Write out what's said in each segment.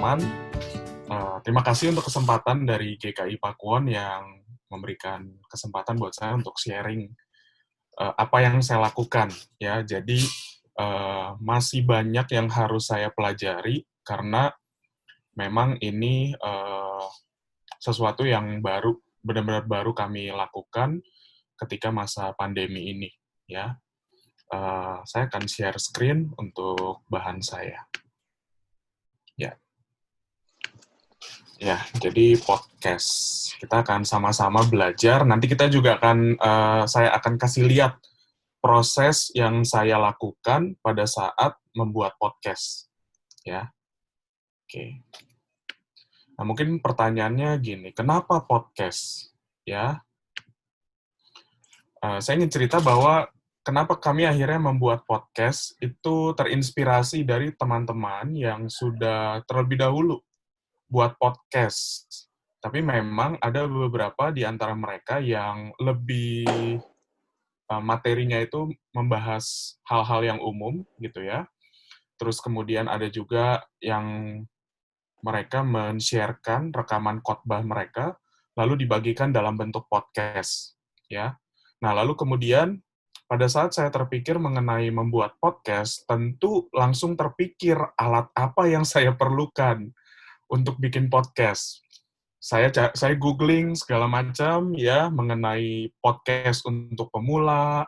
teman-teman. Terima kasih untuk kesempatan dari GKI Pakuwon yang memberikan kesempatan buat saya untuk sharing apa yang saya lakukan. Ya, jadi masih banyak yang harus saya pelajari karena memang ini sesuatu yang baru, benar-benar baru kami lakukan ketika masa pandemi ini. Ya, saya akan share screen untuk bahan saya. Ya, jadi podcast. Kita akan sama-sama belajar. Nanti kita juga akan, saya akan kasih lihat proses yang saya lakukan pada saat membuat podcast. Ya, oke. Nah, mungkin pertanyaannya gini, kenapa podcast? Ya, saya ingin cerita bahwa kenapa kami akhirnya membuat podcast itu terinspirasi dari teman-teman yang sudah terlebih dahulu buat podcast. Tapi memang ada beberapa di antara mereka yang lebih materinya itu membahas hal-hal yang umum gitu ya. Terus kemudian ada juga yang mereka men-sharekan rekaman khotbah mereka lalu dibagikan dalam bentuk podcast ya. Nah, lalu kemudian pada saat saya terpikir mengenai membuat podcast, tentu langsung terpikir alat apa yang saya perlukan untuk bikin podcast. Saya googling segala macam ya mengenai podcast untuk pemula,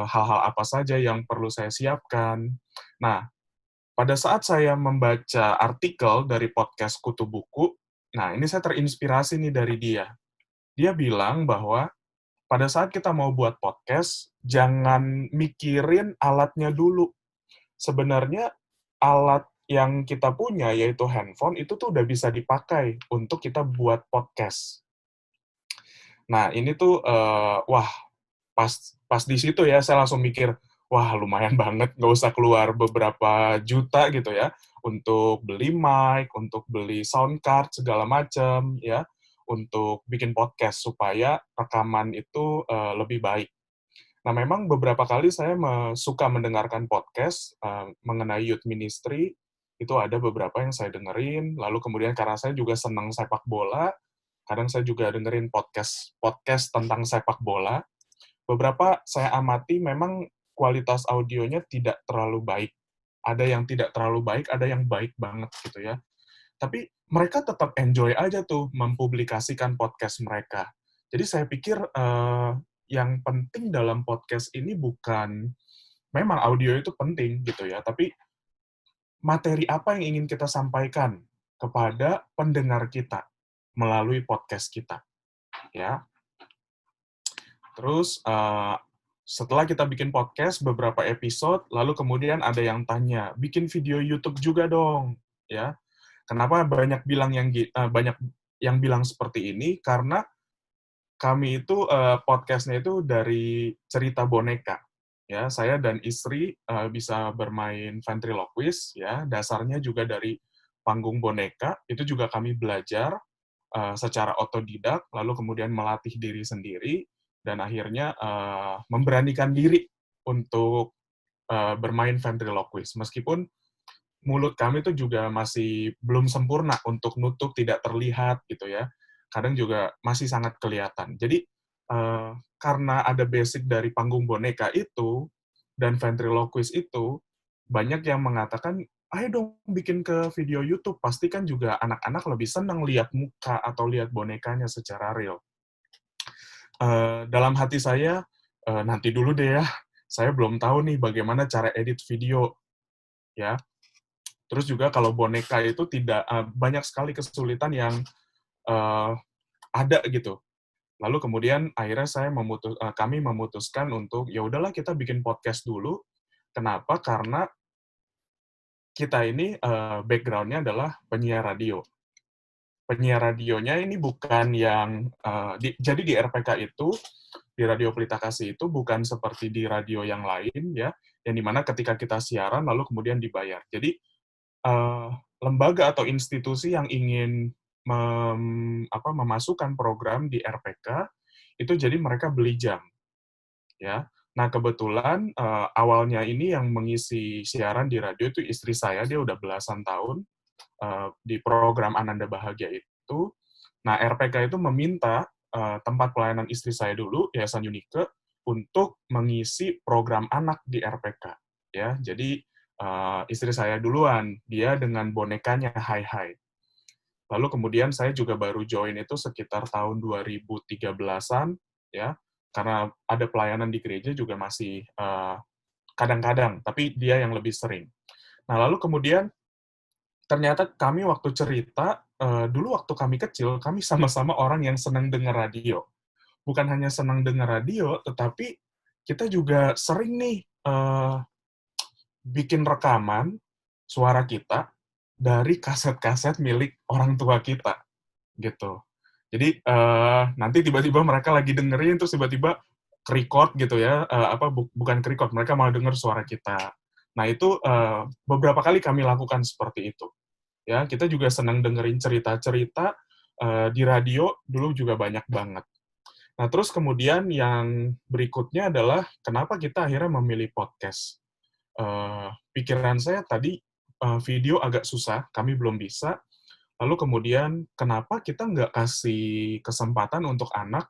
hal-hal apa saja yang perlu saya siapkan. Nah, pada saat saya membaca artikel dari podcast Kutu Buku, nah ini saya terinspirasi nih dari dia. Dia bilang bahwa pada saat kita mau buat podcast, jangan mikirin alatnya dulu. Sebenarnya alat yang kita punya, yaitu handphone, itu tuh udah bisa dipakai untuk kita buat podcast. Nah, ini tuh, wah, pas di situ ya, saya langsung mikir, wah, lumayan banget, nggak usah keluar beberapa juta gitu ya, untuk beli mic, untuk beli sound card, segala macam, ya, untuk bikin podcast, supaya rekaman itu lebih baik. Nah, memang beberapa kali saya suka mendengarkan podcast mengenai youth ministry, itu ada beberapa yang saya dengerin, lalu kemudian karena saya juga senang sepak bola, kadang saya juga dengerin podcast tentang sepak bola. Beberapa saya amati memang kualitas audionya tidak terlalu baik. Ada yang tidak terlalu baik, ada yang baik banget gitu ya. Tapi mereka tetap enjoy aja tuh mempublikasikan podcast mereka. Jadi saya pikir yang penting dalam podcast ini bukan, memang audio itu penting gitu ya, tapi materi apa yang ingin kita sampaikan kepada pendengar kita melalui podcast kita, ya. Terus setelah kita bikin podcast beberapa episode, lalu kemudian ada yang tanya, bikin video YouTube juga dong, ya. Kenapa banyak yang bilang seperti ini? Karena kami itu podcast-nya itu dari cerita boneka. Ya, saya dan istri bisa bermain ventriloquist ya, dasarnya juga dari panggung boneka, itu juga kami belajar secara otodidak, lalu kemudian melatih diri sendiri dan akhirnya memberanikan diri untuk bermain ventriloquist. Meskipun mulut kami itu juga masih belum sempurna untuk nutup tidak terlihat gitu ya. Kadang juga masih sangat kelihatan. Jadi karena ada basic dari panggung boneka itu dan ventriloquist itu, banyak yang mengatakan, ayo dong bikin ke video YouTube, pasti kan juga anak-anak lebih senang lihat muka atau lihat bonekanya secara real. Dalam hati saya, nanti dulu deh ya, saya belum tahu nih bagaimana cara edit video, ya. Terus juga kalau boneka itu tidak banyak sekali kesulitan yang ada gitu. Lalu kemudian akhirnya kami memutuskan untuk ya udahlah kita bikin podcast dulu. Kenapa? Karena kita ini background-nya adalah penyiar radio. Penyiar radionya ini bukan yang jadi di RPK itu, di Radio Pelita Kasih itu bukan seperti di radio yang lain ya, yang dimana ketika kita siaran lalu kemudian dibayar. Jadi lembaga atau institusi yang ingin memasukkan program di RPK itu jadi mereka beli jam, ya. Nah kebetulan awalnya ini yang mengisi siaran di radio itu istri saya, dia udah belasan tahun di program Ananda Bahagia itu. Nah, RPK itu meminta tempat pelayanan istri saya dulu, Yayasan Unike, untuk mengisi program anak di RPK. Ya, jadi istri saya duluan, dia dengan bonekanya Hai Hai. Lalu kemudian saya juga baru join itu sekitar tahun 2013-an, ya, karena ada pelayanan di gereja juga masih kadang-kadang, tapi dia yang lebih sering. Nah, lalu kemudian ternyata kami waktu cerita, dulu waktu kami kecil, kami sama-sama orang yang senang dengar radio. Bukan hanya senang dengar radio, tetapi kita juga sering nih bikin rekaman suara kita dari kaset-kaset milik orang tua kita, gitu. Jadi nanti tiba-tiba mereka lagi dengerin, terus tiba-tiba ke-record gitu ya, bukan ke-record, mereka malah denger suara kita. Nah itu beberapa kali kami lakukan seperti itu. Ya, kita juga senang dengerin cerita-cerita di radio dulu juga banyak banget. Nah, terus kemudian yang berikutnya adalah kenapa kita akhirnya memilih podcast. Pikiran saya tadi video agak susah, kami belum bisa. Lalu kemudian kenapa kita nggak kasih kesempatan untuk anak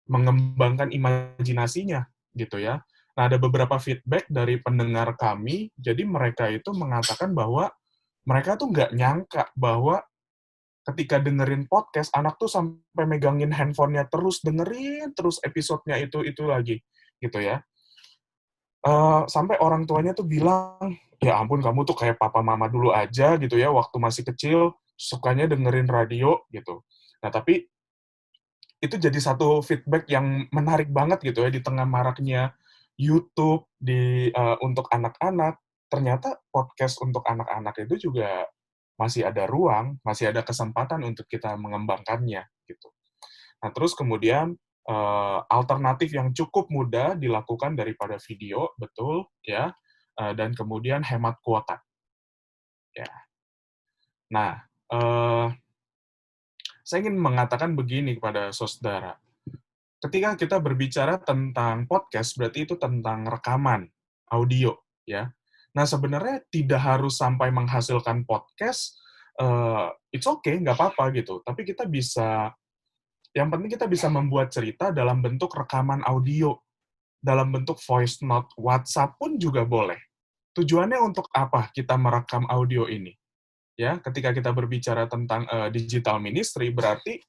mengembangkan imajinasinya, gitu ya. Nah, ada beberapa feedback dari pendengar kami, jadi mereka itu mengatakan bahwa mereka tuh nggak nyangka bahwa ketika dengerin podcast, anak tuh sampai megangin handphonenya terus, dengerin terus episodenya itu lagi, gitu ya. Sampai orang tuanya tuh bilang, "Ya ampun, kamu tuh kayak papa mama dulu aja gitu ya, waktu masih kecil, sukanya dengerin radio," gitu. Nah, tapi itu jadi satu feedback yang menarik banget gitu ya, di tengah maraknya YouTube untuk anak-anak, ternyata podcast untuk anak-anak itu juga masih ada ruang, masih ada kesempatan untuk kita mengembangkannya, gitu. Nah, terus kemudian, alternatif yang cukup mudah dilakukan daripada video, betul, ya, dan kemudian hemat kuota, ya. Nah, saya ingin mengatakan begini kepada saudara, ketika kita berbicara tentang podcast, berarti itu tentang rekaman, audio, ya. Nah, sebenarnya tidak harus sampai menghasilkan podcast, it's okay, nggak apa-apa gitu. Tapi kita bisa, yang penting kita bisa membuat cerita dalam bentuk rekaman audio, dalam bentuk voice note, WhatsApp pun juga boleh. Tujuannya untuk apa kita merekam audio ini? Ya, ketika kita berbicara tentang digital ministry, berarti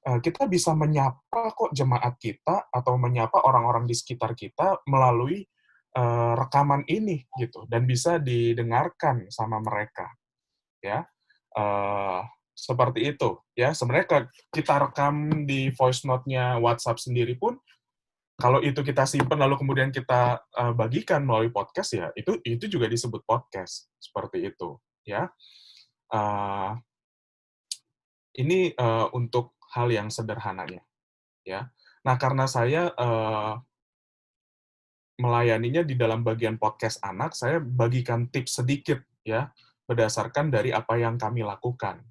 kita bisa menyapa kok jemaat kita atau menyapa orang-orang di sekitar kita melalui rekaman ini gitu, dan bisa didengarkan sama mereka, ya. Eh, Seperti itu ya. Sebenarnya kita rekam di voice note-nya WhatsApp sendiri pun, kalau itu kita simpan lalu kemudian kita bagikan melalui podcast, ya itu juga disebut podcast, seperti itu ya. Eh, ini untuk hal yang sederhananya, ya. Nah, karena saya melayaninya di dalam bagian podcast anak, saya bagikan tips sedikit ya, berdasarkan dari apa yang kami lakukan.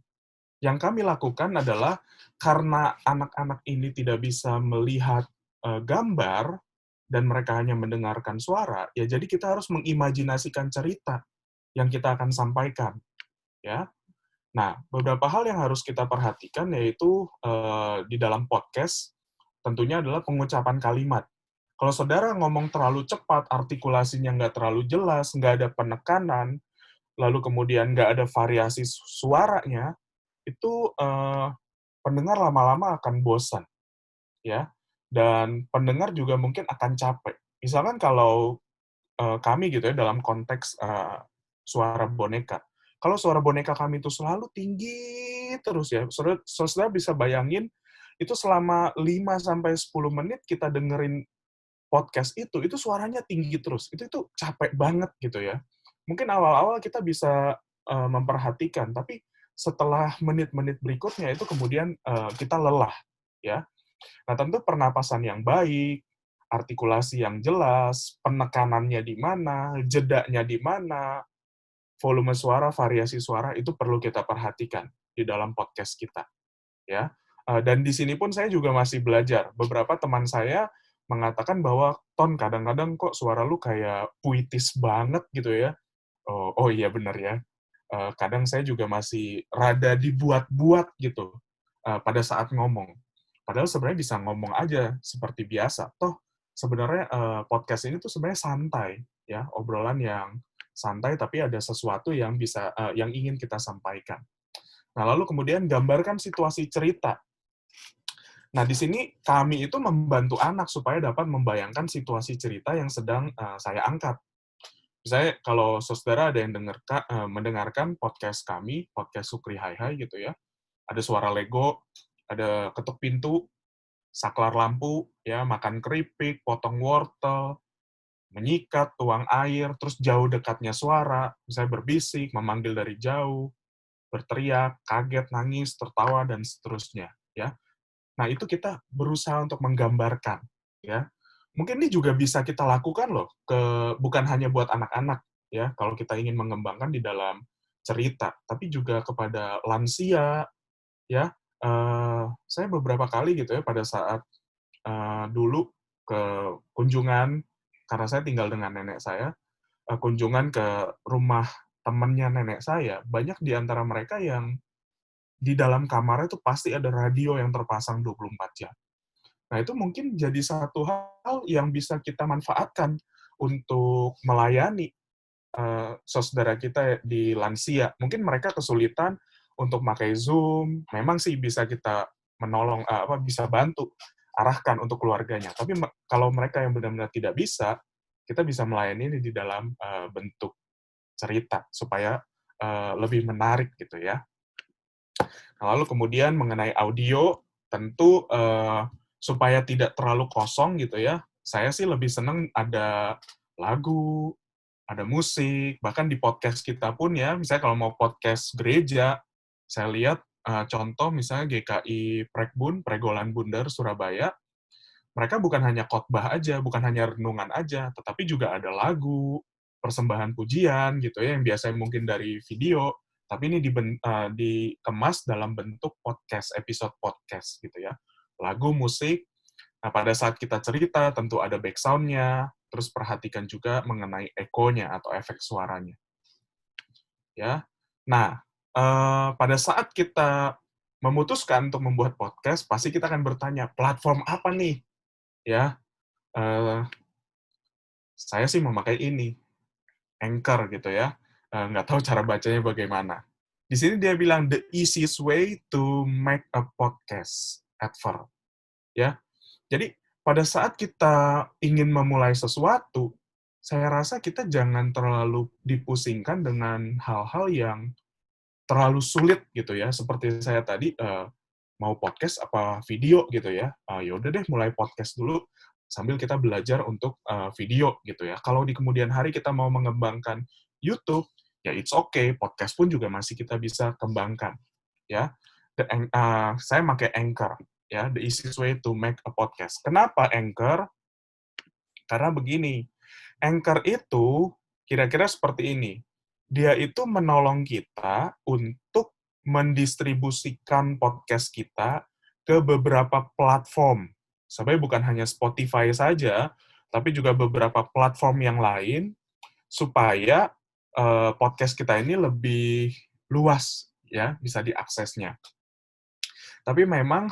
Yang kami lakukan adalah karena anak-anak ini tidak bisa melihat gambar dan mereka hanya mendengarkan suara, ya jadi kita harus mengimajinasikan cerita yang kita akan sampaikan, ya. Nah, beberapa hal yang harus kita perhatikan yaitu di dalam podcast tentunya adalah pengucapan kalimat. Kalau saudara ngomong terlalu cepat, artikulasinya nggak terlalu jelas, nggak ada penekanan, lalu kemudian nggak ada variasi suaranya, itu pendengar lama-lama akan bosan, ya. Dan pendengar juga mungkin akan capek. Misalkan kalau kami gitu ya, dalam konteks suara boneka. Kalau suara boneka kami itu selalu tinggi terus ya, saudara bisa bayangin itu selama 5-10 menit kita dengerin podcast itu suaranya tinggi terus. Itu capek banget gitu ya. Mungkin awal-awal kita bisa memperhatikan, tapi setelah menit-menit berikutnya itu kemudian kita lelah, ya. Nah, tentu pernapasan yang baik, artikulasi yang jelas, penekanannya di mana, jedanya di mana, volume suara, variasi suara itu perlu kita perhatikan di dalam podcast kita, ya. Dan di sini pun saya juga masih belajar. Beberapa teman saya mengatakan bahwa, "Ton, kadang-kadang kok suara lu kayak puitis banget," gitu ya. Oh iya benar ya. kadang saya juga masih rada dibuat-buat gitu pada saat ngomong. Padahal sebenarnya bisa ngomong aja seperti biasa. Toh sebenarnya podcast ini tuh sebenarnya santai, ya, obrolan yang santai tapi ada sesuatu yang bisa yang ingin kita sampaikan. Nah, lalu kemudian gambarkan situasi cerita. Nah, di sini kami itu membantu anak supaya dapat membayangkan situasi cerita yang sedang saya angkat. Misalnya kalau saudara ada yang mendengarkan podcast kami, podcast Sukri Hai Hai gitu ya, ada suara Lego, ada ketuk pintu, saklar lampu, ya, makan keripik, potong wortel, menyikat, tuang air, terus jauh dekatnya suara, misalnya berbisik, memanggil dari jauh, berteriak, kaget, nangis, tertawa, dan seterusnya. Ya, nah itu kita berusaha untuk menggambarkan. Ya, mungkin ini juga bisa kita lakukan loh, bukan hanya buat anak-anak, ya, kalau kita ingin mengembangkan di dalam cerita, tapi juga kepada lansia, ya. Saya beberapa kali gitu ya pada saat dulu ke kunjungan, karena saya tinggal dengan nenek saya, kunjungan ke rumah temannya nenek saya, banyak di antara mereka yang di dalam kamarnya itu pasti ada radio yang terpasang 24 jam. Nah, itu mungkin jadi satu hal yang bisa kita manfaatkan untuk melayani saudara kita di lansia. Mungkin mereka kesulitan untuk pakai Zoom, memang sih bisa kita menolong, bisa bantu arahkan untuk keluarganya. Tapi kalau mereka yang benar-benar tidak bisa, kita bisa melayani ini di dalam bentuk cerita supaya lebih menarik gitu ya. Lalu kemudian mengenai audio, tentu supaya tidak terlalu kosong gitu ya, saya sih lebih senang ada lagu, ada musik, bahkan di podcast kita pun ya, misalnya kalau mau podcast gereja, saya lihat contoh misalnya GKI Prekbun, Pregolan Bundar, Surabaya, mereka bukan hanya khotbah aja, bukan hanya renungan aja, tetapi juga ada lagu, persembahan pujian gitu ya, yang biasanya mungkin dari video, tapi ini dikemas dalam bentuk podcast, episode podcast gitu ya. Lagu, musik, nah pada saat kita cerita tentu ada background-nya, terus perhatikan juga mengenai ekonya atau efek suaranya. Ya. Nah, pada saat kita memutuskan untuk membuat podcast, pasti kita akan bertanya, platform apa nih? Ya, saya sih memakai ini, Anchor gitu ya. Nggak tahu cara bacanya bagaimana. Di sini dia bilang, the easiest way to make a podcast ever. Ya, jadi pada saat kita ingin memulai sesuatu, saya rasa kita jangan terlalu dipusingkan dengan hal-hal yang terlalu sulit gitu ya. Seperti saya tadi, mau podcast apa video gitu ya. Ya udah deh mulai podcast dulu sambil kita belajar untuk video gitu ya. Kalau di kemudian hari kita mau mengembangkan YouTube, ya it's okay, podcast pun juga masih kita bisa kembangkan ya. Saya pakai Anchor ya, the easiest way to make a podcast. Kenapa Anchor? Karena begini, Anchor itu kira-kira seperti ini. Dia itu menolong kita untuk mendistribusikan podcast kita ke beberapa platform. Sebenarnya bukan hanya Spotify saja, tapi juga beberapa platform yang lain, supaya podcast kita ini lebih luas, ya, bisa diaksesnya. Tapi memang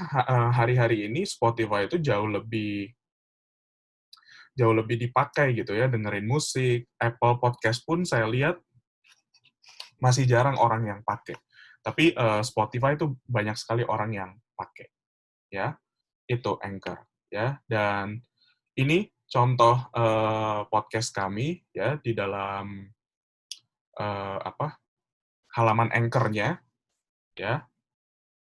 hari-hari ini Spotify itu jauh lebih dipakai gitu ya, dengerin musik. Apple Podcast pun saya lihat masih jarang orang yang pakai. Tapi Spotify itu banyak sekali orang yang pakai, ya. Itu Anchor, ya. Dan ini contoh podcast kami ya di dalam halaman Anchor-nya, ya.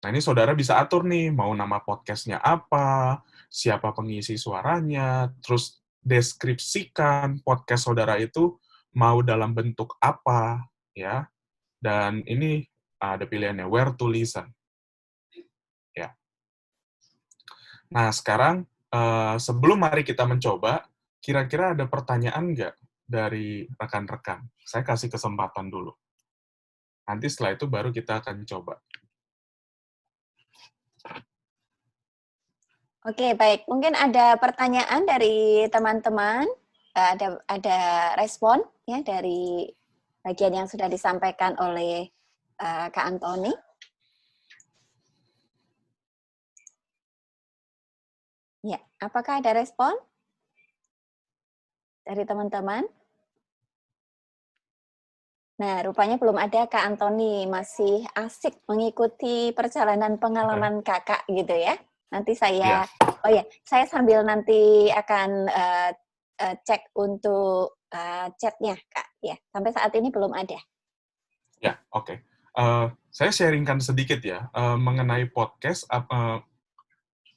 Nah, ini saudara bisa atur nih, mau nama podcastnya apa, siapa pengisi suaranya, terus deskripsikan podcast saudara itu mau dalam bentuk apa, ya. Dan ini ada pilihannya, where to listen. Ya. Nah, sekarang sebelum mari kita mencoba, kira-kira ada pertanyaan nggak dari rekan-rekan? Saya kasih kesempatan dulu. Nanti setelah itu baru kita akan coba. Oke, baik. Mungkin ada pertanyaan dari teman-teman, ada respon ya dari bagian yang sudah disampaikan oleh Kak Antoni? Ya, apakah ada respon dari teman-teman? Nah, rupanya belum ada Kak Antoni, masih asik mengikuti perjalanan pengalaman Kakak gitu ya. Nanti saya, saya sambil nanti akan cek untuk chatnya Kak. Ya, sampai saat ini belum ada. Ya, oke. Saya sharingkan sedikit ya mengenai podcast.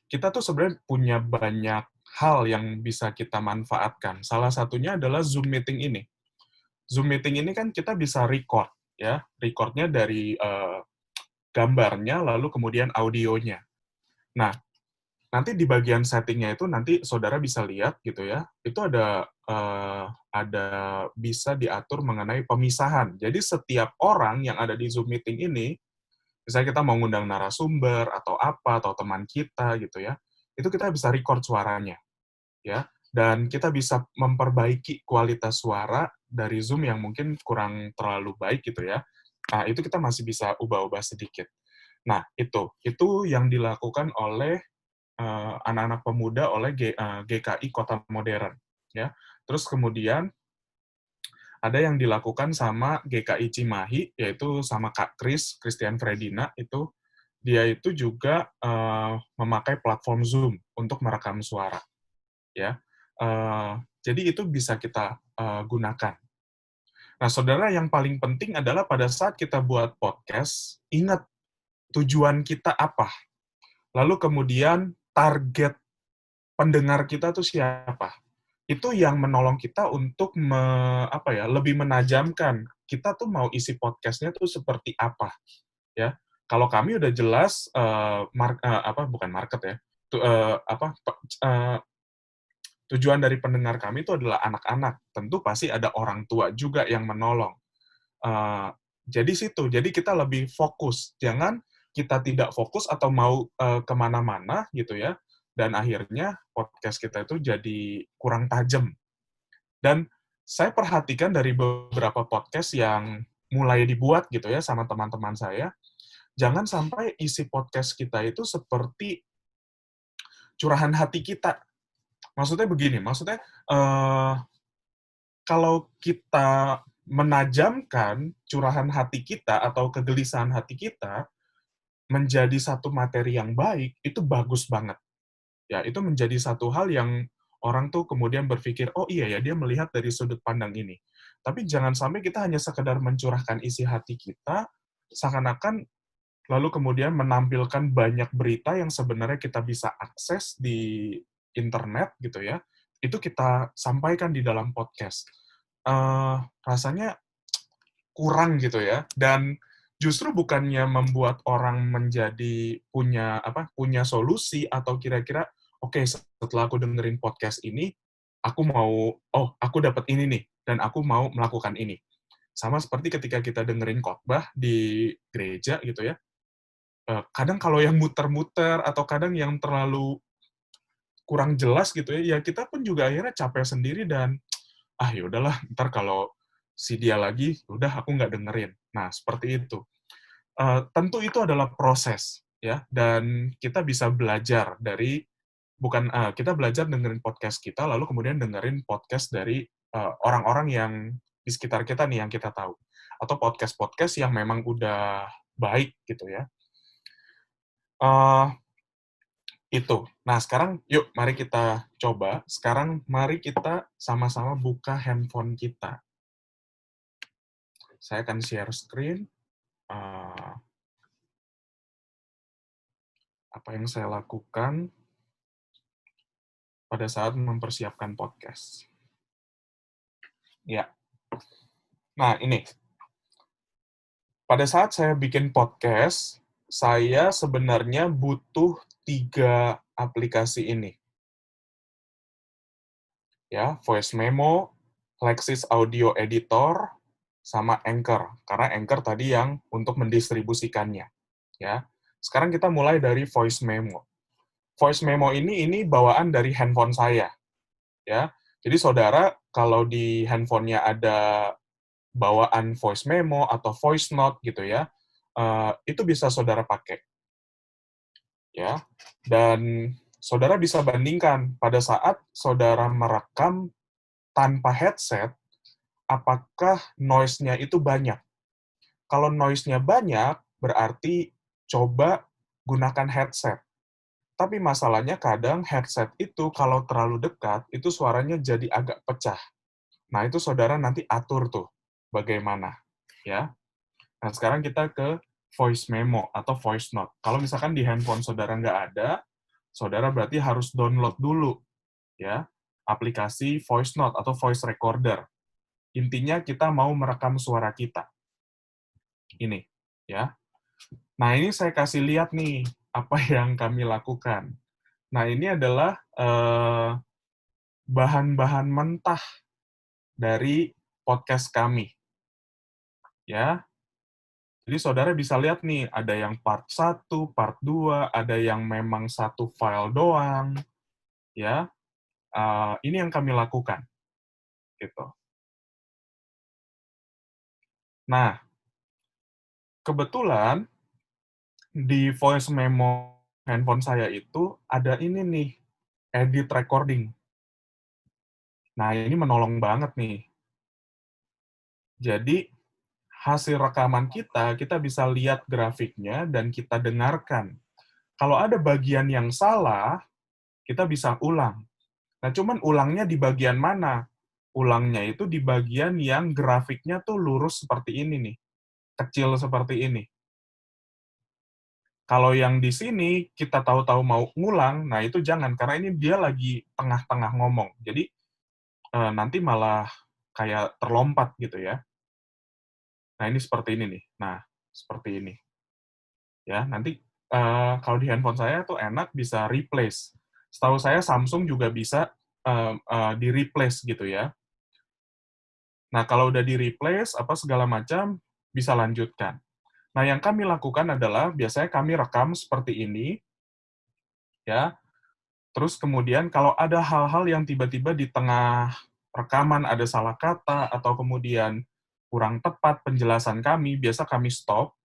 Kita tuh sebenarnya punya banyak hal yang bisa kita manfaatkan. Salah satunya adalah Zoom meeting ini. Zoom meeting ini kan kita bisa record, ya, recordnya dari gambarnya, lalu kemudian audionya. Nah, nanti di bagian settingnya itu nanti saudara bisa lihat gitu ya, itu ada bisa diatur mengenai pemisahan. Jadi setiap orang yang ada di Zoom meeting ini, misalnya kita mau ngundang narasumber atau apa atau teman kita gitu ya, itu kita bisa record suaranya ya, dan kita bisa memperbaiki kualitas suara dari Zoom yang mungkin kurang terlalu baik gitu ya. Nah, itu kita masih bisa ubah-ubah sedikit. Nah, itu yang dilakukan oleh anak-anak pemuda oleh GKI Kota Modern ya. Terus kemudian ada yang dilakukan sama GKI Cimahi, yaitu sama Kak Christian Fredina, itu dia itu juga memakai platform Zoom untuk merekam suara ya. Jadi itu bisa kita gunakan. Nah, saudara, yang paling penting adalah pada saat kita buat podcast, ingat tujuan kita apa. Lalu kemudian target pendengar kita tuh siapa. Itu yang menolong kita untuk lebih menajamkan kita tuh mau isi podcastnya tuh seperti apa ya. Kalau kami udah jelas bukan market ya. Tujuan dari pendengar kami itu adalah anak-anak. Tentu pasti ada orang tua juga yang menolong. Jadi kita lebih fokus. Jangan kita tidak fokus atau mau kemana-mana gitu ya. Dan akhirnya podcast kita itu jadi kurang tajam. Dan saya perhatikan dari beberapa podcast yang mulai dibuat gitu ya sama teman-teman saya, jangan sampai isi podcast kita itu seperti curahan hati kita. Maksudnya begini, kalau kita menajamkan curahan hati kita atau kegelisahan hati kita menjadi satu materi yang baik, itu bagus banget. Ya, itu menjadi satu hal yang orang tuh kemudian berpikir, oh iya ya, dia melihat dari sudut pandang ini. Tapi jangan sampai kita hanya sekedar mencurahkan isi hati kita, seakan-akan lalu kemudian menampilkan banyak berita yang sebenarnya kita bisa akses di internet gitu ya, itu kita sampaikan di dalam podcast. Rasanya kurang gitu ya, dan justru bukannya membuat orang menjadi punya solusi atau kira-kira oke, setelah aku dengerin podcast ini aku dapat ini nih dan aku mau melakukan ini. Sama seperti ketika kita dengerin khotbah di gereja gitu ya, kadang kalau yang muter-muter atau kadang yang terlalu kurang jelas gitu ya kita pun juga akhirnya capek sendiri dan ya udahlah, ntar kalau si dia lagi, udah aku nggak dengerin. Nah, seperti itu. Tentu itu adalah proses, ya, dan kita bisa belajar dari, kita belajar dengerin podcast kita, lalu kemudian dengerin podcast dari orang-orang yang di sekitar kita nih, yang kita tahu. Atau podcast-podcast yang memang udah baik, gitu ya. Itu. Nah, sekarang yuk mari kita coba. Sekarang mari kita sama-sama buka handphone kita. Saya akan share screen. Apa yang saya lakukan pada saat mempersiapkan podcast. Ya. Nah, ini. Pada saat saya bikin podcast, saya sebenarnya butuh 3 aplikasi ini. Ya, Voice Memo, Lexis Audio Editor, sama Anchor. Karena Anchor tadi yang untuk mendistribusikannya. Ya. Sekarang kita mulai dari Voice Memo. Voice Memo ini bawaan dari handphone saya. Ya. Jadi saudara, kalau di handphonenya ada bawaan voice memo atau voice note gitu ya, itu bisa saudara pakai. Ya, dan saudara bisa bandingkan pada saat saudara merekam tanpa headset, apakah noise-nya itu banyak. Kalau noise-nya banyak, berarti coba gunakan headset. Tapi masalahnya kadang headset itu kalau terlalu dekat, itu suaranya jadi agak pecah. Nah, itu saudara nanti atur tuh bagaimana. Ya. Nah, sekarang kita ke voice memo atau voice note. Kalau misalkan di handphone saudara nggak ada, saudara berarti harus download dulu ya aplikasi voice note atau voice recorder. Intinya kita mau merekam suara kita. Ini ya. Nah, ini saya kasih lihat nih apa yang kami lakukan. Nah, ini adalah bahan-bahan mentah dari podcast kami. Ya. Jadi saudara bisa lihat nih, ada yang part 1, part 2, ada yang memang satu file doang, ya. Ini yang kami lakukan, gitu. Nah, kebetulan di voice memo handphone saya itu ada ini nih, edit recording. Nah, ini menolong banget nih. Jadi, hasil rekaman kita bisa lihat grafiknya dan kita dengarkan. Kalau ada bagian yang salah, kita bisa ulang. Nah, cuman ulangnya di bagian mana? Ulangnya itu di bagian yang grafiknya tuh lurus seperti ini nih, kecil seperti ini. Kalau yang di sini kita tahu-tahu mau ngulang, nah itu jangan, karena ini dia lagi tengah-tengah ngomong. Jadi nanti malah kayak terlompat gitu ya. Nah ini seperti ini nih. Nah seperti ini. Ya nanti kalau di handphone saya tuh enak bisa replace. Setahu saya Samsung juga bisa di replace gitu ya. Nah, kalau udah di-replace, apa segala macam, bisa lanjutkan. Nah, yang kami lakukan adalah, biasanya kami rekam seperti ini, ya. Terus kemudian, kalau ada hal-hal yang tiba-tiba di tengah rekaman ada salah kata, atau kemudian kurang tepat penjelasan kami, biasa kami stop,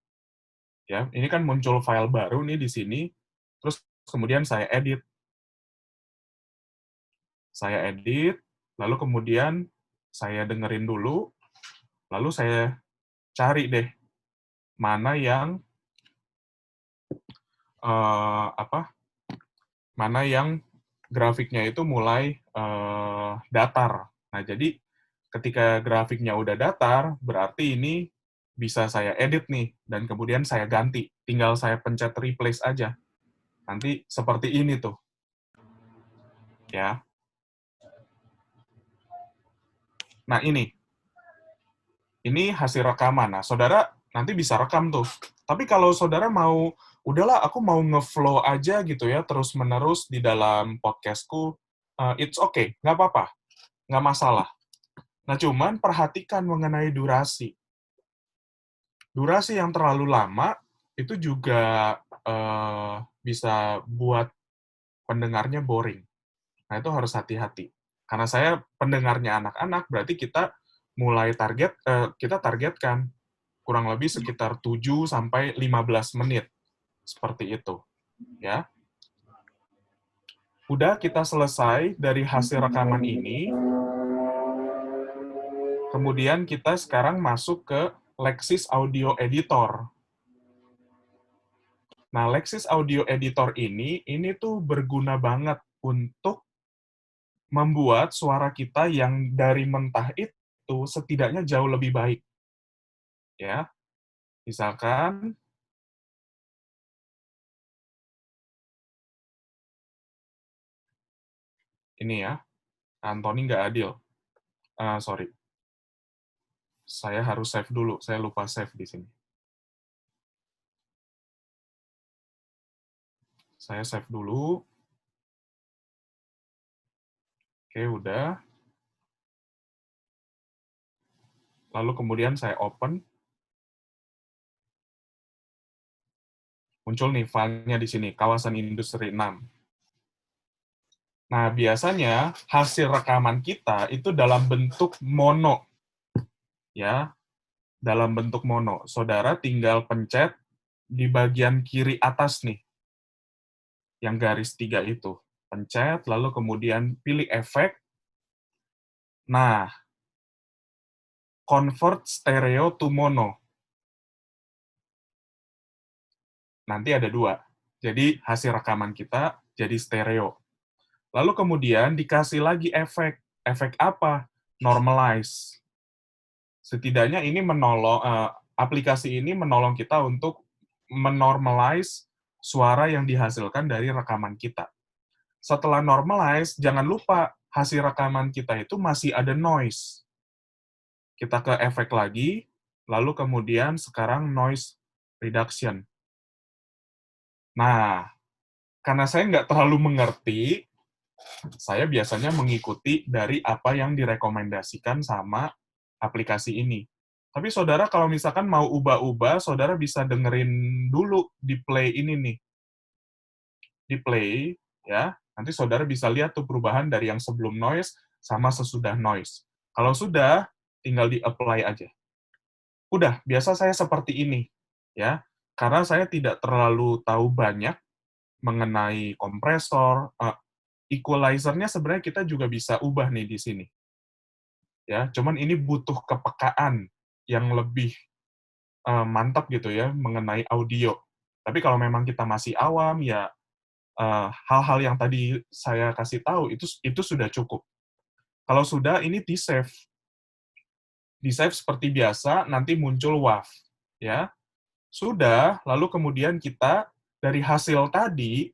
ya. Ini kan muncul file baru nih di sini, terus kemudian saya edit. Saya edit, lalu kemudian saya dengerin dulu, lalu saya cari deh, mana yang mana yang grafiknya itu mulai datar. Nah, jadi ketika grafiknya udah datar, berarti ini bisa saya edit nih, dan kemudian saya ganti. Tinggal saya pencet replace aja. Nanti seperti ini tuh. Ya. Nah, ini. Ini hasil rekaman. Nah, saudara nanti bisa rekam tuh. Tapi kalau saudara mau, udahlah aku mau nge-flow aja gitu ya, terus-menerus di dalam podcastku, it's okay, nggak apa-apa, nggak masalah. Nah, cuman perhatikan mengenai durasi. Durasi yang terlalu lama, itu juga bisa buat pendengarnya boring. Nah, itu harus hati-hati. Karena saya pendengarnya anak-anak, berarti kita mulai kita targetkan kurang lebih sekitar 7 sampai 15 menit. Seperti itu, ya. Udah kita selesai dari hasil rekaman ini, kemudian kita sekarang masuk ke Lexis Audio Editor. Nah, Lexis Audio Editor ini tuh berguna banget untuk membuat suara kita yang dari mentah itu setidaknya jauh lebih baik. Ya, misalkan ini ya, Anthony nggak adil. Sorry, saya harus save dulu. Saya lupa save di sini. Saya save dulu. Oke, udah. Lalu kemudian saya open. Muncul nih filenya di sini, kawasan industri 6. Nah, biasanya hasil rekaman kita itu dalam bentuk mono. Ya, dalam bentuk mono. Saudara tinggal pencet di bagian kiri atas nih, yang garis 3 itu. Pencet, lalu kemudian pilih efek. Nah, convert stereo to mono. Nanti ada 2. Jadi hasil rekaman kita jadi stereo. Lalu kemudian dikasih lagi efek. Efek apa? Normalize. Setidaknya ini aplikasi ini menolong kita untuk menormalize suara yang dihasilkan dari rekaman kita. Setelah normalize, jangan lupa hasil rekaman kita itu masih ada noise. Kita ke efek lagi, lalu kemudian sekarang noise reduction. Nah, karena saya nggak terlalu mengerti, saya biasanya mengikuti dari apa yang direkomendasikan sama aplikasi ini. Tapi saudara kalau misalkan mau ubah-ubah, saudara bisa dengerin dulu di play ini nih. Di play, ya, nanti saudara bisa lihat tuh perubahan dari yang sebelum noise sama sesudah noise. Kalau sudah, tinggal di-apply aja. Udah, biasa saya seperti ini, ya. Karena saya tidak terlalu tahu banyak mengenai kompresor, equalizer-nya sebenarnya kita juga bisa ubah nih di sini. Ya, cuman ini butuh kepekaan yang lebih mantap gitu ya mengenai audio. Tapi kalau memang kita masih awam ya hal-hal yang tadi saya kasih tahu itu sudah cukup. Kalau sudah ini di-save. Di-save seperti biasa nanti muncul WAV ya. Sudah, lalu kemudian kita dari hasil tadi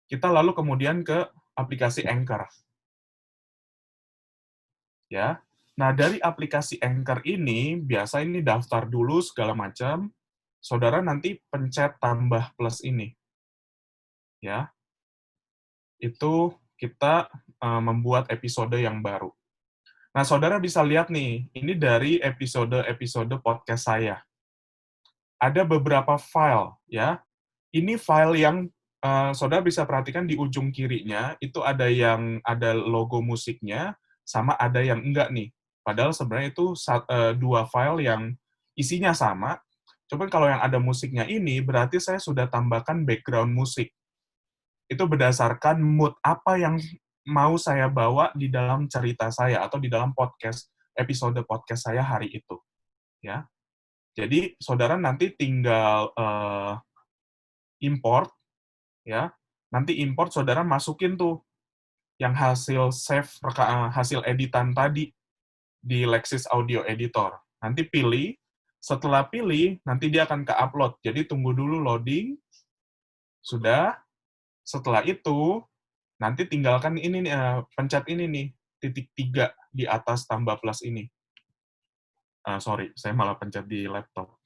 kita lalu kemudian ke aplikasi Anchor. Ya. Nah, dari aplikasi Anchor ini, biasa ini daftar dulu segala macam, saudara nanti pencet tambah plus ini. Ya. Itu kita membuat episode yang baru. Nah, saudara bisa lihat nih, ini dari episode-episode podcast saya. Ada beberapa file, ya. Ini file yang saudara bisa perhatikan di ujung kirinya, itu ada yang ada logo musiknya, sama ada yang enggak nih. Padahal sebenarnya itu 2 file yang isinya sama, cuman kalau yang ada musiknya ini, berarti saya sudah tambahkan background musik. Itu berdasarkan mood apa yang mau saya bawa di dalam cerita saya, atau di dalam episode podcast saya hari itu. Ya. Jadi, saudara nanti tinggal import, ya. Nanti import saudara masukin tuh yang hasil save hasil editan tadi di Lexis Audio Editor. Nanti pilih, setelah pilih nanti dia akan ke-upload. Jadi tunggu dulu loading. Sudah. Setelah itu nanti tinggalkan ini nih, pencet ini nih, titik 3 di atas tambah plus ini. Sorry, saya malah pencet di laptop.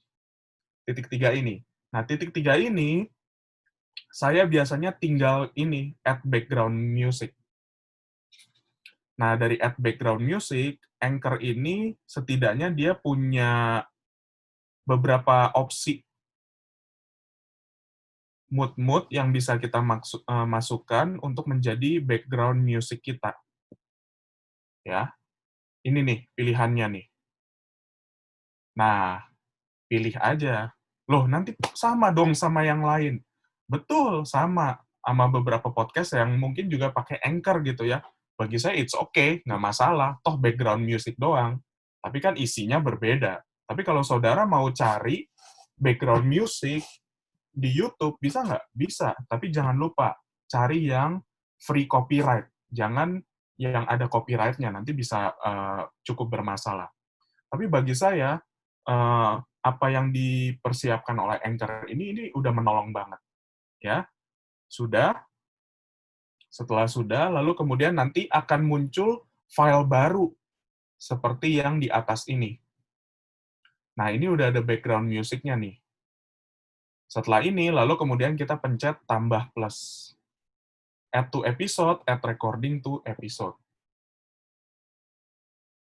Titik 3 ini. Nah, titik 3 ini saya biasanya tinggal ini, add background music. Nah, dari add background music, Anchor ini setidaknya dia punya beberapa opsi mood-mood yang bisa kita masukkan untuk menjadi background music kita. Ya, ini nih pilihannya nih. Nah, pilih aja. Loh, nanti sama dong sama yang lain. Betul, sama beberapa podcast yang mungkin juga pakai Anchor gitu ya. Bagi saya it's okay, nggak masalah. Toh background music doang. Tapi kan isinya berbeda. Tapi kalau saudara mau cari background music di YouTube, bisa nggak? Bisa. Tapi jangan lupa, cari yang free copyright. Jangan yang ada copyright-nya, nanti bisa cukup bermasalah. Tapi bagi saya, apa yang dipersiapkan oleh Anchor ini udah menolong banget. Ya, sudah. Setelah sudah, lalu kemudian nanti akan muncul file baru seperti yang di atas ini. Nah, ini udah ada background musicnya nih. Setelah ini, lalu kemudian kita pencet tambah plus. Add to episode, add recording to episode.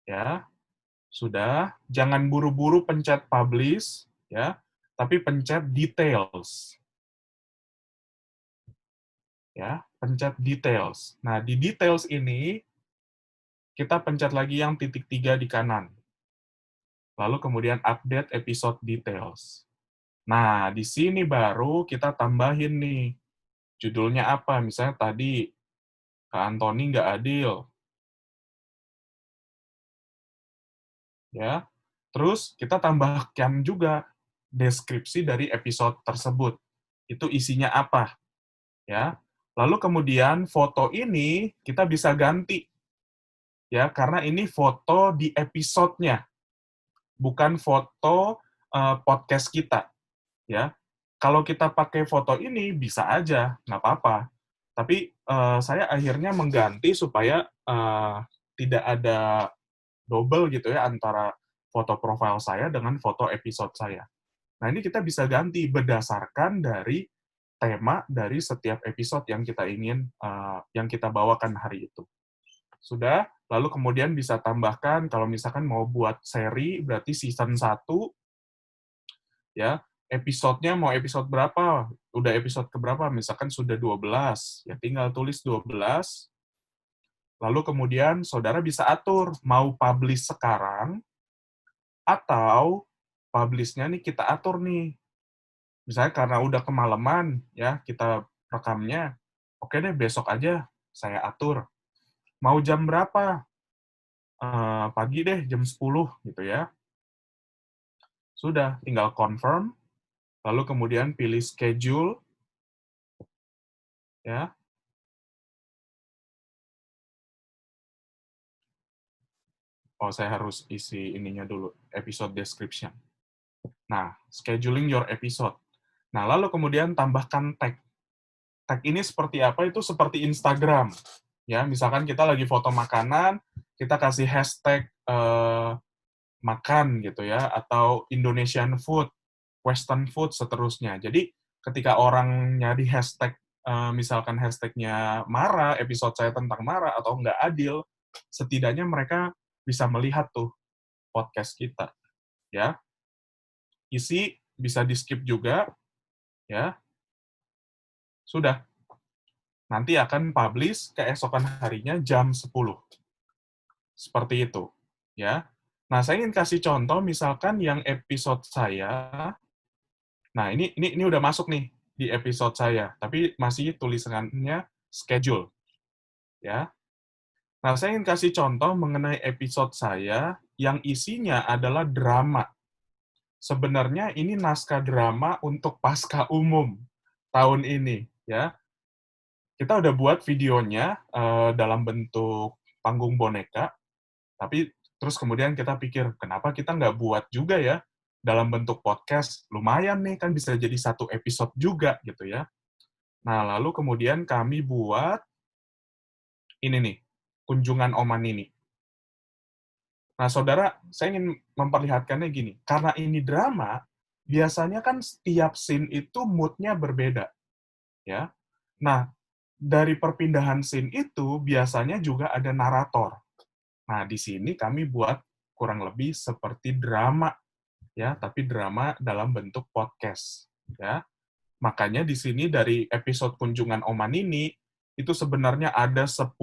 Ya, sudah. Jangan buru-buru pencet publish, ya, tapi pencet details. Ya, pencet details. Nah, di details ini, kita pencet lagi yang titik 3 di kanan. Lalu kemudian update episode details. Nah, di sini baru kita tambahin nih, judulnya apa? Misalnya tadi, Kak Antoni nggak adil, ya. Terus kita tambahkan juga deskripsi dari episode tersebut. Itu isinya apa, ya. Lalu kemudian foto ini kita bisa ganti, ya, karena ini foto di episodenya, bukan foto podcast kita, ya. Kalau kita pakai foto ini bisa aja, nggak apa-apa. Tapi saya akhirnya mengganti supaya tidak ada double gitu ya antara foto profil saya dengan foto episode saya. Nah, ini kita bisa ganti berdasarkan dari tema dari setiap episode yang kita ingin yang kita bawakan hari itu. Sudah, lalu kemudian bisa tambahkan kalau misalkan mau buat seri berarti season 1 ya, episodenya mau episode berapa? Udah episode keberapa? Misalkan sudah 12, ya tinggal tulis 12. Lalu kemudian saudara bisa atur mau publish sekarang atau publish-nya nih kita atur nih. Misalnya karena udah kemalaman ya kita rekamnya, oke deh besok aja saya atur. Mau jam berapa? Pagi deh jam 10 gitu ya. Sudah, tinggal confirm, lalu kemudian pilih schedule ya. Oh, saya harus isi ininya dulu, episode description. Nah, scheduling your episode. Nah, lalu kemudian tambahkan tag. Tag ini seperti apa? Itu seperti Instagram. Ya, misalkan kita lagi foto makanan, kita kasih hashtag makan gitu ya, atau Indonesian food, Western food, seterusnya. Jadi, ketika orang nyari hashtag, misalkan hashtagnya marah, episode saya tentang marah, atau nggak adil, setidaknya mereka bisa melihat tuh podcast kita. Ya, isi bisa di-skip juga, ya. Sudah. Nanti akan publish keesokan harinya jam 10. Seperti itu, ya. Nah, saya ingin kasih contoh misalkan yang episode saya. Nah, ini udah masuk nih di episode saya, tapi masih tulisannya schedule, ya. Nah, saya ingin kasih contoh mengenai episode saya yang isinya adalah drama. Sebenarnya ini naskah drama untuk pasca umum tahun ini, ya. Kita udah buat videonya dalam bentuk panggung boneka, tapi terus kemudian kita pikir, kenapa kita nggak buat juga ya dalam bentuk podcast? Lumayan nih, kan bisa jadi satu episode juga gitu ya. Nah, lalu kemudian kami buat ini nih, kunjungan Oman ini. Nah, saudara, saya ingin memperlihatkannya gini, karena ini drama, biasanya kan setiap scene itu mood-nya berbeda, ya. Nah, dari perpindahan scene itu biasanya juga ada narator. Nah, di sini kami buat kurang lebih seperti drama, ya, tapi drama dalam bentuk podcast, ya. Makanya di sini dari episode kunjungan Oman ini, itu sebenarnya ada 10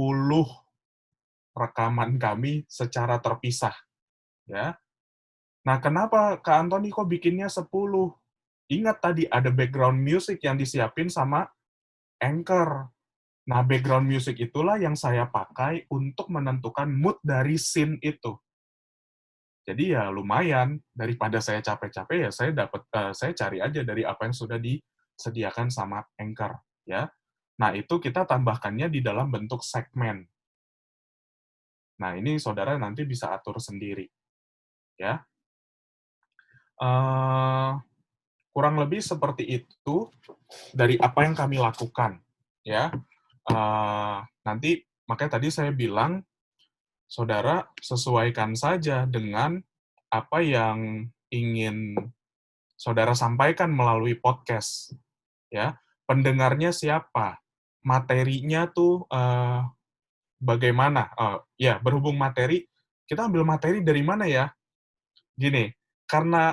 rekaman kami secara terpisah, ya. Nah, kenapa Kak Antoni kok bikinnya 10? Ingat tadi ada background music yang disiapin sama Anchor. Nah, background music itulah yang saya pakai untuk menentukan mood dari scene itu. Jadi ya lumayan, daripada saya capek-capek ya saya cari aja dari apa yang sudah disediakan sama Anchor, ya. Nah, itu kita tambahkannya di dalam bentuk segmen. Nah, ini saudara nanti bisa atur sendiri, ya. Eh, kurang lebih seperti itu dari apa yang kami lakukan, ya. Nanti makanya tadi saya bilang saudara sesuaikan saja dengan apa yang ingin saudara sampaikan melalui podcast, ya. Pendengarnya siapa? Materinya tuh bagaimana? Ya, berhubung materi, kita ambil materi dari mana ya? Gini, karena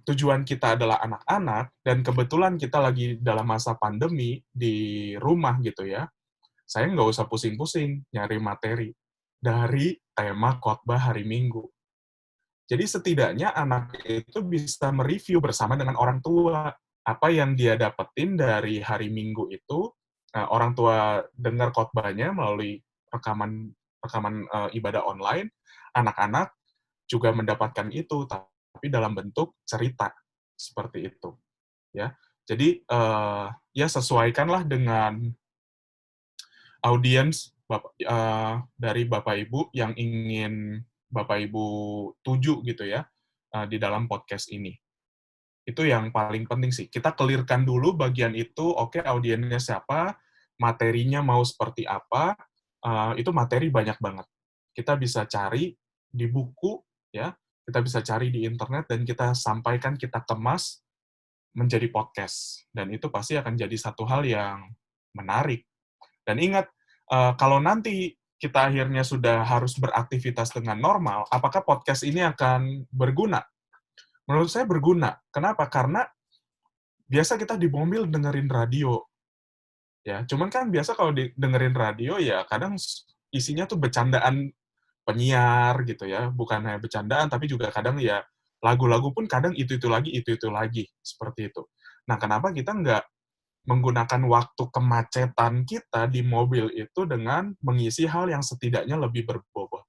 tujuan kita adalah anak-anak dan kebetulan kita lagi dalam masa pandemi di rumah gitu ya. Saya nggak usah pusing-pusing nyari materi dari tema khotbah hari Minggu. Jadi setidaknya anak itu bisa mereview bersama dengan orang tua apa yang dia dapetin dari hari Minggu itu. Orang tua dengar khotbahnya melalui rekaman ibadah online, anak-anak juga mendapatkan itu, tapi dalam bentuk cerita seperti itu. Ya, jadi ya sesuaikanlah dengan audiens dari Bapak Ibu yang ingin Bapak Ibu tuju gitu ya di dalam podcast ini. Itu yang paling penting sih. Kita clearkan dulu bagian itu, oke, audiensnya siapa, materinya mau seperti apa, itu materi banyak banget. Kita bisa cari di buku, ya, kita bisa cari di internet, dan kita sampaikan, kita kemas menjadi podcast. Dan itu pasti akan jadi satu hal yang menarik. Dan ingat, kalau nanti kita akhirnya sudah harus beraktivitas dengan normal, apakah podcast ini akan berguna? Menurut saya berguna. Kenapa? Karena biasa kita di mobil dengerin radio. Ya, cuman kan biasa kalau dengerin radio ya kadang isinya tuh bercandaan penyiar gitu ya, bukan hanya bercandaan tapi juga kadang ya lagu-lagu pun kadang itu lagi seperti itu. Nah, kenapa kita nggak menggunakan waktu kemacetan kita di mobil itu dengan mengisi hal yang setidaknya lebih berbobot?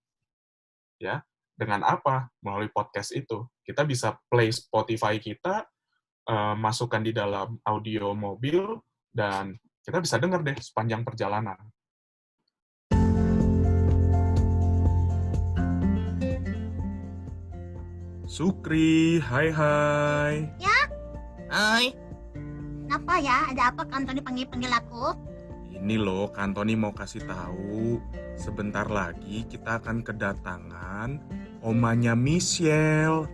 Ya, dengan apa? Melalui podcast itu. Kita bisa play Spotify kita, masukkan di dalam audio mobil, dan kita bisa dengar deh sepanjang perjalanan. Sukri, hai. Ya? Hai. Kenapa ya? Ada apa Kak Antoni panggil aku? Ini loh, Kak Antoni mau kasih tahu. Sebentar lagi kita akan kedatangan omanya Michelle,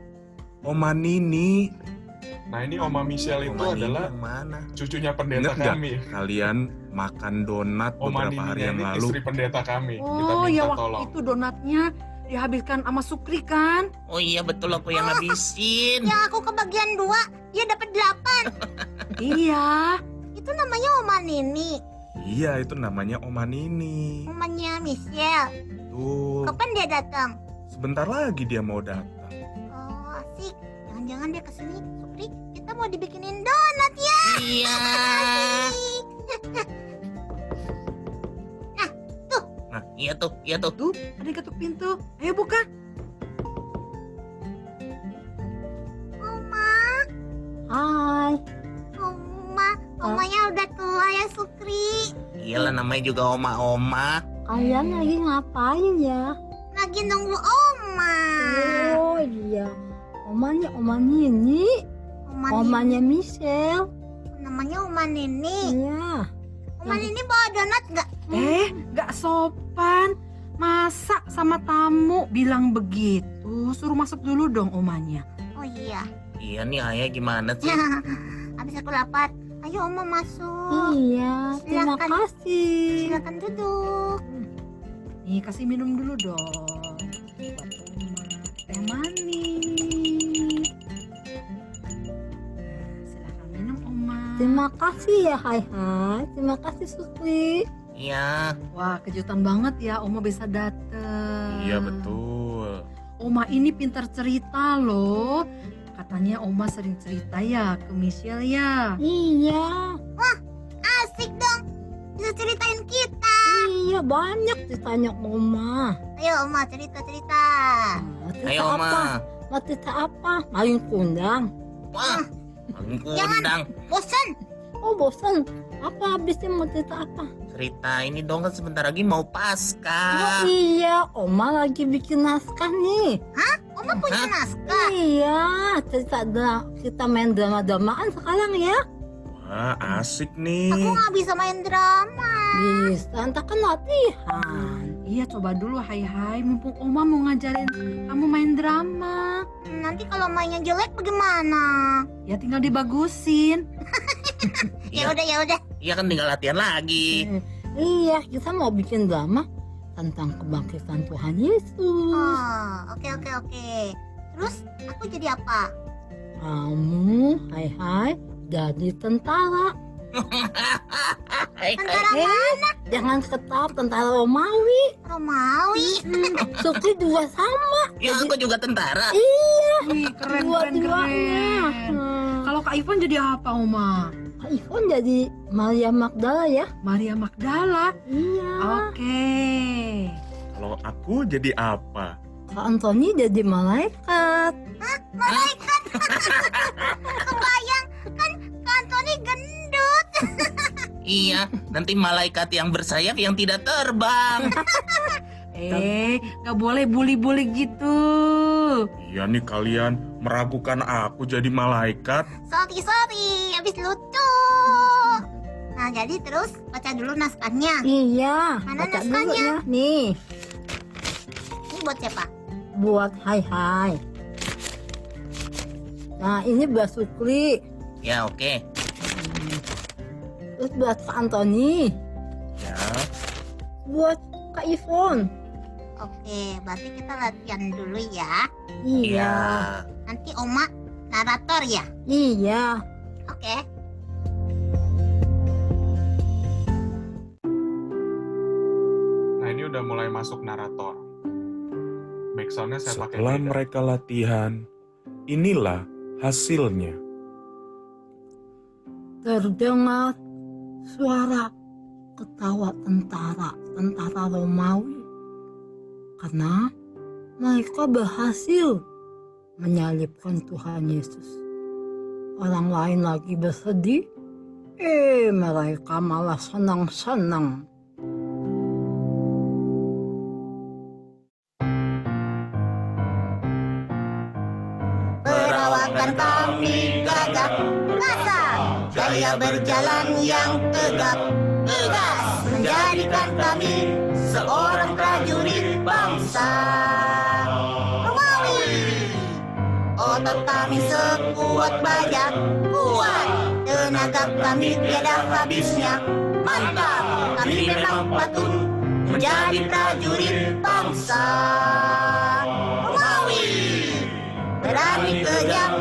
Oma Nini. Nah, ini Oma Michelle itu adalah cucunya pendeta kami. Kalian makan donat beberapa hari yang lalu. Istri pendeta kami. Kita minta tolong. Waktu itu donatnya dihabiskan sama Sukri kan? Oh iya betul, aku yang habisin. Yang aku kebagian 2, dia dapat 8. Iya. Itu namanya Oma Nini. Iya, itu namanya Oma Nini. Omanya Michelle. Tuh. Kapan dia datang? Sebentar lagi dia mau datang. Oh, asik. Jangan-jangan dia kesini. Sukri, kita mau dibikinin donat ya. Iya. Nah, iya tuh. Tuh, ada yang ketuk pintu. Ayo buka. Oma. Hai. Omanya udah tua ya Sukri. Iyalah, namanya juga oma-oma. Kalian lagi ngapain ya? Lagi nunggu Oma. Oh iya. Omanya Oma Nini. Omanya Michelle. Namanya Oma Nini. Iya. Oma Nini bawa donat nggak? Gak sopan. Masa sama tamu bilang begitu? Suruh masuk dulu dong omanya. Oh iya. Iya nih Ayah, gimana sih? Habis aku lapar. Ayo Oma masuk. Iya, terima Silakan. kasih. Silakan duduk. Nih, kasih minum dulu dong. Buat Oma. Teh manis. Silakan minum Oma. Terima kasih ya, hai. Terima kasih Sukri. Iya. Wah, kejutan banget ya Oma bisa dateng. Iya, betul. Oma ini pintar cerita loh. Katanya Oma sering cerita ya ke Michelle ya. Iya. Asik dong. Bisa ceritain kita. Iya, banyak ditanya Oma. Ayo Oma cerita-cerita. Cerita Ayo apa? Oma. Mau cerita apa? Mayung kundang. Wah, kundang. Bosan. Oh, bosan. Apa habisnya mau cerita apa? Cerita ini dong, kan sebentar lagi mau Paskah. Oh iya, Oma lagi bikin naskah nih. Oma punya naskah. Iya, kita main drama-dramaan sekarang ya. Wah, asik nih. Aku nggak bisa main drama. Bisa, entar kan latihan. Iya, coba dulu hai, mumpung Oma mau ngajarin kamu main drama. Nanti kalau mainnya jelek bagaimana? Ya tinggal dibagusin. Ya udah. Iya kan, tinggal latihan lagi. Iya, kita mau bikin drama tentang kebangkitan Tuhan Yesus. Oh, oke. Terus aku jadi apa? Kamu, hai, jadi tentara. Tentara mana? Jangan ketap tentara Romawi. Romawi. Sukri juga sama. Ya aku juga tentara. Ih, keren. Dua-duanya. Kalau Kak Ivon jadi apa, Oma? Kak Ivon jadi Maria Magdala ya? Maria Magdala. Iya. Oke. Kalau aku jadi apa? Kak Antoni jadi malaikat. Malaikat. Kebayang kan Kak Antoni gendut. Iya, nanti malaikat yang bersayap yang tidak terbang. Gak boleh bully-bully gitu. Iya nih kalian meragukan aku jadi malaikat. Sorry, habis lucu. Nah, jadi terus baca dulu naskahnya. Iya. Mana Baca dulu naskahnya? ya. Nih, Ini buat siapa? buat hai. Nah, ini buat Sukri. Ya oke. Terus buat Kak Antoni. Ya. Buat Kak Ivon. Oke, berarti kita latihan dulu ya. Iya. Nanti Oma narator ya. Iya. Oke. Nah ini udah mulai masuk narator. Backsoundnya saya pakai Setelah beda. mereka latihan, inilah hasilnya. Terdengar suara ketawa tentara Romawi. Karena mereka berhasil menyalibkan Tuhan Yesus. Orang lain lagi bersedih, mereka malah senang-senang. Perawakan kami gagah, kasar, gaya berjalan yang tegap, tegas, menjadikan kami seorang prajurit bangsa Romawi. Otot kami sekuat baja, kuat, tenaga kami tiada habisnya, mantap, kami memang patut menjadi prajurit bangsa Romawi. Berani kejam,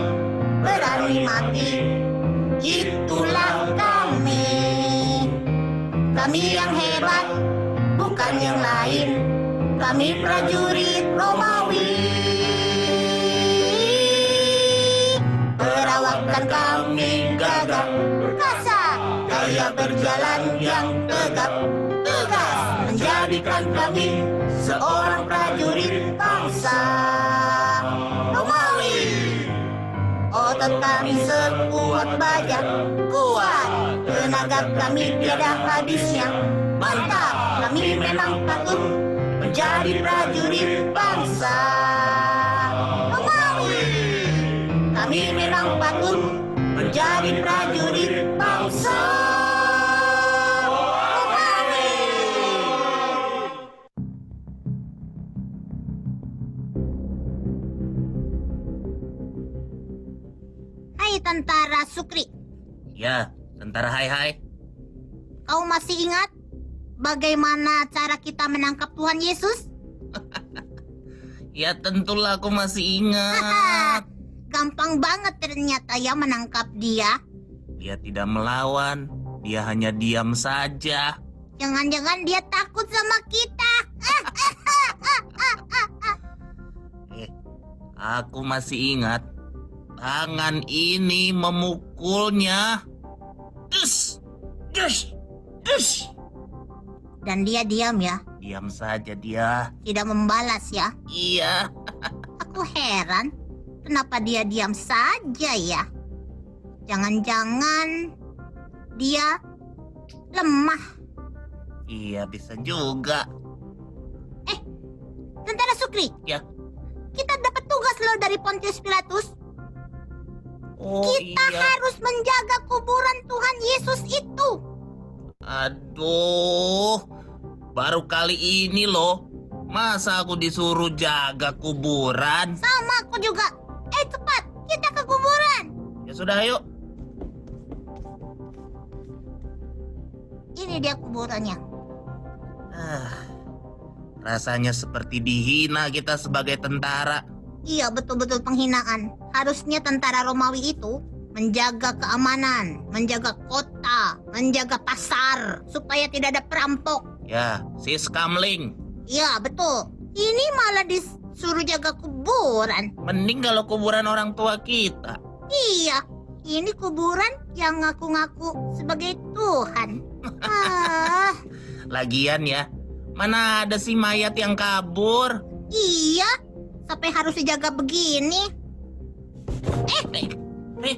berani mati, itulah kami. Kami yang hebat, bukan yang lain. Kami prajurit Romawi. Perawakan kami gagah, perkasa, gaya berjalan yang tegap, tegas, menjadikan kami seorang prajurit bangsa Romawi. Otot kami sekuat baja, kuat, tenaga kami tiada habisnya, mantap, kami memang patut menjadi prajurit bangsa Romawi. Kami memang patut menjadi prajurit bangsa Romawi. Hai tentara Sukri, Ya, tentara hai. kau masih ingat bagaimana cara kita menangkap Tuhan Yesus? Ya tentulah aku masih ingat. Gampang banget ternyata ya menangkap dia. Dia tidak melawan, dia hanya diam saja. Jangan-jangan dia takut sama kita. Aku masih ingat. Tangan ini memukulnya. Dus, dus, dus. Dan dia diam ya, Diam saja dia. tidak membalas ya. Iya. Aku heran, kenapa dia diam saja ya? Jangan-jangan dia lemah. Iya bisa juga. Tentara Sukri. Ya. Kita dapat tugas loh dari Pontius Pilatus. Oh Kita iya. harus menjaga kuburan Tuhan Yesus itu. Aduh. Baru kali ini loh. Masa aku disuruh jaga kuburan? Sama aku juga. Cepat, kita ke kuburan. Ya sudah yuk. Ini dia kuburannya. Rasanya seperti dihina kita sebagai tentara. Iya, betul-betul penghinaan. Harusnya tentara Romawi itu menjaga keamanan, menjaga kota, menjaga pasar, supaya tidak ada perampok. Ya, sis Kamling. Iya, betul. Ini malah disuruh jaga kuburan. Mending kalau kuburan orang tua kita. Iya, ini kuburan yang ngaku-ngaku sebagai Tuhan. Ah, Lagian ya, mana ada sih mayat yang kabur? iya, sampai harus dijaga begini. Eh,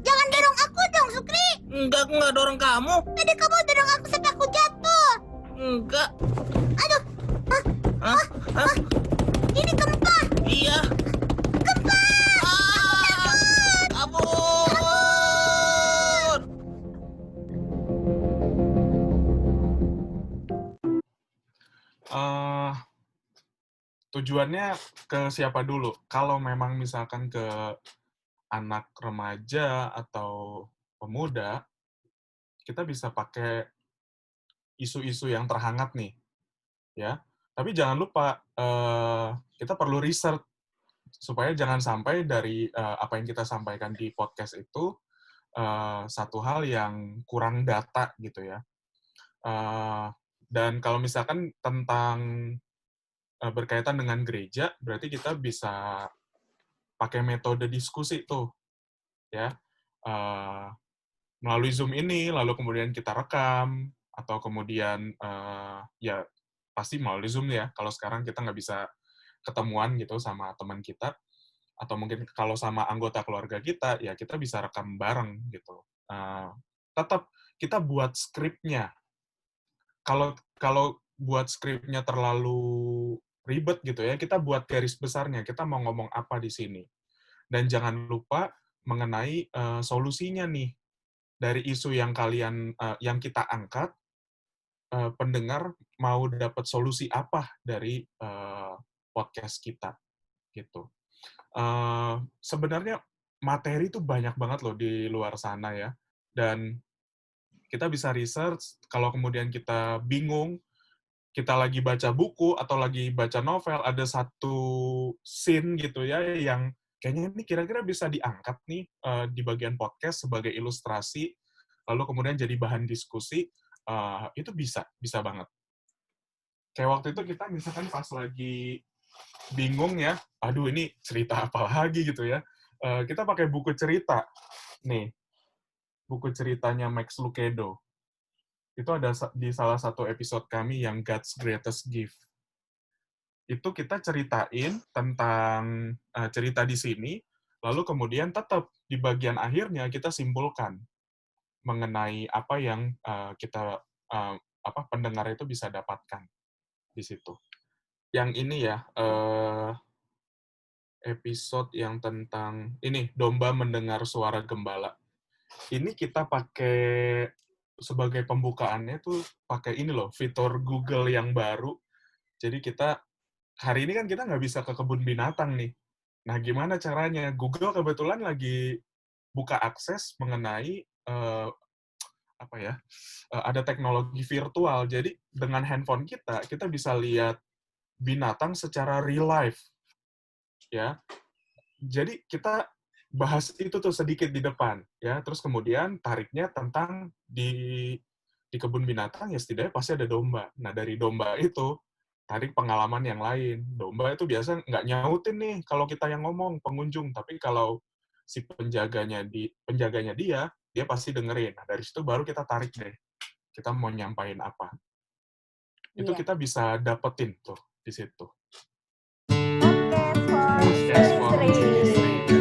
Jangan dorong aku dong, Sukri. enggak, aku enggak dorong kamu. Tadi kamu dorong aku sampai aku jatuh. Enggak. Aduh, Hah? ini gempa. Iya. Gempa! Kabur! Tujuannya ke siapa dulu? Kalau memang misalkan ke anak remaja atau pemuda, kita bisa pakai isu-isu yang terhangat nih, ya. Tapi jangan lupa kita perlu riset supaya jangan sampai dari apa yang kita sampaikan di podcast itu satu hal yang kurang data gitu ya. Dan kalau misalkan tentang berkaitan dengan gereja, berarti kita bisa pakai metode diskusi tuh, ya. Melalui Zoom ini, lalu kemudian kita rekam, atau kemudian ya pasti melalui Zoom ya. Kalau sekarang kita nggak bisa ketemuan gitu sama teman kita, atau mungkin kalau sama anggota keluarga kita, ya kita bisa rekam bareng gitu. Tetap kita buat skripnya. Kalau buat skripnya terlalu ribet gitu ya, kita buat garis besarnya, kita mau ngomong apa di sini. Dan jangan lupa mengenai solusinya nih. Dari isu yang yang kita angkat, pendengar mau dapat solusi apa dari podcast kita gitu. Sebenarnya materi itu banyak banget loh di luar sana ya. Dan kita bisa research, kalau kemudian kita bingung, kita lagi baca buku atau lagi baca novel, ada satu scene gitu ya yang kayaknya ini kira-kira bisa diangkat nih di bagian podcast sebagai ilustrasi, lalu kemudian jadi bahan diskusi, itu bisa banget. Kayak waktu itu kita misalkan pas lagi bingung ya, aduh ini cerita apa lagi gitu ya, kita pakai buku cerita. Nih, buku ceritanya Max Lucado. Itu ada di salah satu episode kami yang God's Greatest Gift. Itu kita ceritain tentang cerita di sini, lalu kemudian tetap di bagian akhirnya kita simpulkan mengenai apa yang kita pendengar itu bisa dapatkan di situ. Yang ini ya, episode yang tentang ini domba mendengar suara gembala. Ini kita pakai sebagai pembukaannya tuh pakai ini loh, fitur Google yang baru. Jadi kita hari ini kan kita nggak bisa ke kebun binatang nih. Nah, gimana caranya? Google kebetulan lagi buka akses mengenai ada teknologi virtual. Jadi dengan handphone kita bisa lihat binatang secara real life, ya. Jadi kita bahas itu tuh sedikit di depan, ya. Terus kemudian tariknya tentang di kebun binatang ya setidaknya pasti ada domba. Nah dari domba itu tarik pengalaman yang lain. Domba itu biasa nggak nyautin nih kalau kita yang ngomong pengunjung, tapi kalau si penjaganya dia pasti dengerin. Nah dari situ baru kita tarik deh. Kita mau nyampain apa. Itu Iya. kita bisa dapetin tuh di situ. Podcast for Podcast for Ministry. Ministry.